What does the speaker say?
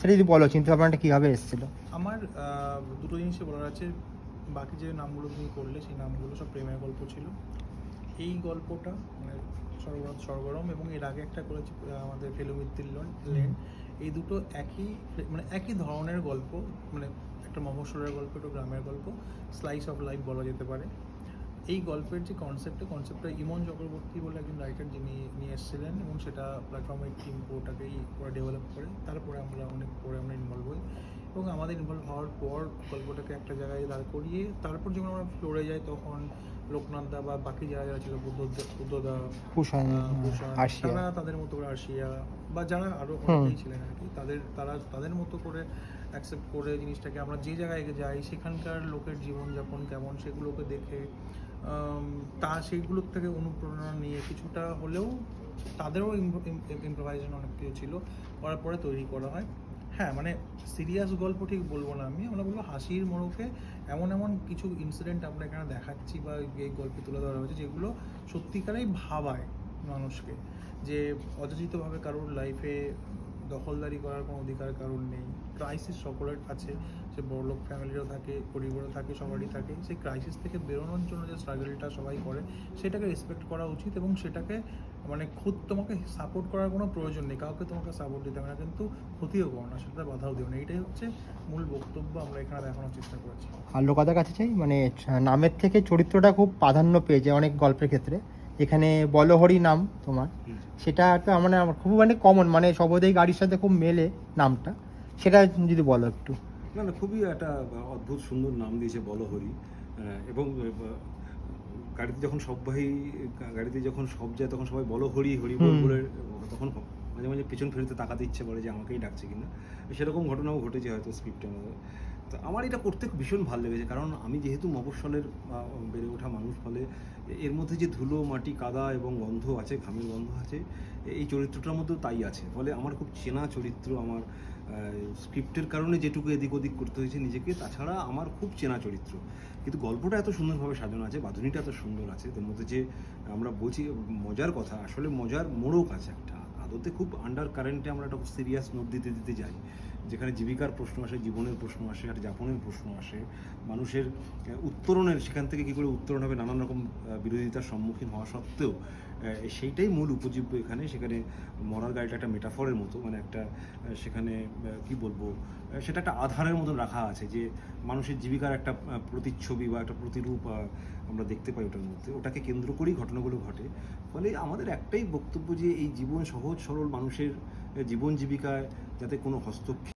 সেটা যদি বলো, চিন্তা ভাবনাটা কীভাবে এসেছিলো? আমার দুটো জিনিসই বলার আছে। বাকি যে নামগুলো তুমি করলে সেই নামগুলো সব প্রেমের গল্প ছিল। এই গল্পটা মানে সরগরম এবং এর আগে একটা করেছি আমাদের ফেলুমিত্তির লেন। এই দুটো একই ধরনের গল্প, মানে একটা মফস্বলের গল্প, একটা গ্রামের গল্প, স্লাইস অফ লাইফ বলা যেতে পারে। এই গল্পের যে কনসেপ্টটা ইমন চক্রবর্তী বলে একজন রাইটার যিনি নিয়ে এসেছিলেন, এবং সেটা প্ল্যাটফর্মের টিম পুরোটাকেই ওরা ডেভেলপ করে। তারপরে আমরা ইনভলভ হই, এবং আমাদের ইনভলভ হওয়ার পর গল্পটাকে একটা জায়গায় দাঁড় করিয়ে তারপর যখন আমরা ফ্লোরে যাই, তখন লোকনাথদা বা বাকি যারা ছিল, বুদ্ধদা, ভূষণ, আশিয়া, তারা তাদের মতো করে, আশিয়া বা যারা আরও অনেকেই ছিলেন আর কি, তাদের মতো করে অ্যাকসেপ্ট করে জিনিসটাকে আমরা যে জায়গায় যাই সেখানকার লোকের জীবনযাপন কেমন সেগুলোকে দেখে সেইগুলোর থেকে অনুপ্রেরণা নিয়ে কিছুটা হলেও তাদেরও ইম্প্রোভাইজেশন অনেক কিছু ছিল, করার পরে তৈরি করা হয়। হ্যাঁ, মানে সিরিয়াস গল্প ঠিক বলবো না আমরা বলবো হাসির মোড়কে এমন কিছু ইনসিডেন্ট আমরা এখানে দেখাচ্ছি বা এই গল্পে তুলে ধরা হয়েছে যেগুলো সত্যিকারেই ভাবায় মানুষকে, যে অযাচিতভাবে কারোর লাইফে দখলদারি করার কোনো অধিকার কারণ নেই। ক্রাইসিস সকলের আছে, সে বড়লোক ফ্যামিলিরও থাকে, পরিবারও থাকে, সবারই থাকে। সেই ক্রাইসিস থেকে বেরোনোর জন্য যে স্ট্রাগলটা সবাই করে সেটাকে রেসপেক্ট করা উচিত, এবং সেটাকে মানে তোমাকে সাপোর্ট করার কোনো প্রয়োজন নেই, কাউকে তোমাকে সাপোর্ট দিতে হবে না, কিন্তু ক্ষতিও করো না, সেটা বাধাও দিও না। এটাই হচ্ছে মূল বক্তব্য আমরা এখানে দেখানোর চেষ্টা করেছি। আর লোকাদের কাছে চাই মানে নামের থেকে চরিত্রটা খুব প্রাধান্য পেয়েছে অনেক গল্পের ক্ষেত্রে। এখানে বলহরি নাম তোমার, সেটা একটা মানে আমার খুব মানে কমন, মানে সবদাই গাড়ির সাথে খুব মেলে নামটা, সেটা যদি বলো একটু। না, খুবই একটা অদ্ভুত সুন্দর নাম দিয়েছে বলহরি। এবং গাড়িতে যখন সব যায় তখন সবাই বলো হরি হরি বলে, তখন মাঝে মাঝে পেছন ফেরতে তাকাতে ইচ্ছে করে যে আমাকেই ডাকছে কিনা। সেরকম ঘটনাও ঘটেছে হয়তো স্ক্রিপ্টের মধ্যে। তো আমার এটা করতে ভীষণ ভালো লেগেছে, কারণ আমি যেহেতু মফস্বলের বেড়ে ওঠা মানুষ, ফলে এর মধ্যে যে ধুলো মাটি কাদা এবং গন্ধ আছে, ঘামের গন্ধ আছে, এই চরিত্রটার মধ্যেও তাই আছে। ফলে আমার খুব চেনা চরিত্র, আমার স্ক্রিপ্টের কারণে যেটুকু এদিক ওদিক করতে হয়েছে নিজেকে, তাছাড়া আমার খুব চেনা চরিত্র। কিন্তু গল্পটা এত সুন্দরভাবে সাজানো আছে, বাঁধুনিটা এত সুন্দর আছে, তার মধ্যে যে আমরা বলছি মজার কথা, আসলে মজার মোড়ক আছে একটা। আদতে খুব আন্ডার কারেন্টে আমরা একটা খুব সিরিয়াস নোট দিতে যাই, যেখানে জীবিকার প্রশ্ন আসে, জীবনের প্রশ্ন আসে, আর যাপনের প্রশ্ন আসে, মানুষের উত্তরণের, সেখান থেকে কী করে উত্তরণ হবে নানান রকম বিরোধিতার সম্মুখীন হওয়া সত্ত্বেও সেইটাই মূল উপজীব্য এখানে। সেখানে মরার গাড়িটা একটা মেটাফরের মতো, মানে একটা সেখানে কি বলবো, সেটা একটা আধারের মতন রাখা আছে, যে মানুষের জীবিকার একটা প্রতিচ্ছবি বা একটা প্রতিরূপ আমরা দেখতে পাই ওটার মধ্যে। ওটাকে কেন্দ্র করেই ঘটনাগুলো ঘটে। ফলে আমাদের একটাই বক্তব্য, যে এই জীবন সহজ সরল মানুষের জীবন জীবিকায় যাতে কোনো হস্তক্ষেপ